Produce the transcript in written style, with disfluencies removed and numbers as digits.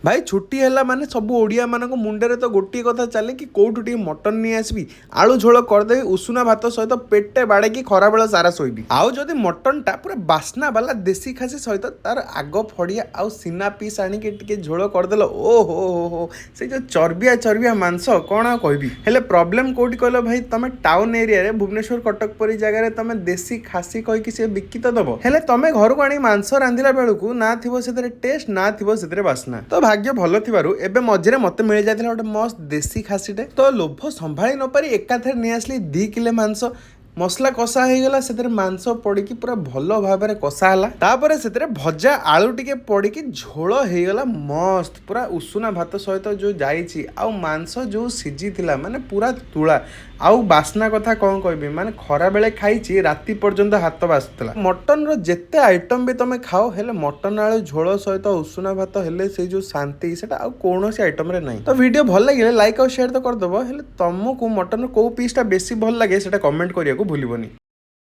भाई छुट्टी है माने सब ओडिया मान मुंडे तो गोटे कथा चले कि कौटू टे मटन नहीं आसबि आलू झोल करदेवी उषुना भात सहित पेटे बाड़े खरा बेला सारा शोबी आउ जदि मटनटा पूरा बास्ना वाला देसी खासी सहित तार आग फड़िया आउ सीना पीस आणिके टिके झोल करदेल ओ हो से जो चर्बिया मांस कौन आ कहबी हेले प्रॉब्लम कोठी कहलो भाई तमे टाउन एरिया रे भुवनेश्वर कटक परी जगह तमे देसी खासी कहिकि से बिकी तो दबो हेले तमे घर को आनी मांस रांधिला बेलकू ना थिबो सेतरे टेस्ट ना थिबो सेतरे बास्ना तो भाग्य भल थिबारु एबे मझिरे मते मिल जायतिला गोटे मस्त देसी खासीटे तो लोभ संभाली न पारी एकाथरे नहीं आसली 2 किलो मांस मसला कषा हो गला से मांस पड़की पूरा भल भाव में कषा है तापर से भजा आलू टिके पड़की झोल हो गला मस्त पूरा उषुना भात सहित जो जाइए आउ मांस जो सीझी थिला माने पूरा तुला आउ बास्ना कथा कौन कहबी माने खरा बेले खाई राति पर्यंत हाथ बासुला मटन रो जेते आइटम भी तमे खाओ हेले मटन आलू झोल सहित उषुना भात हेले से जो शांति सेटा आउ कोनोसी आइटम रे नहीं तो वीडियो भल लगे लाइक और शेयर तो करदबो हेले तुमको मटन को पीसटा बेसी भल लगे सेटा कमेंट करिया भूलबनी।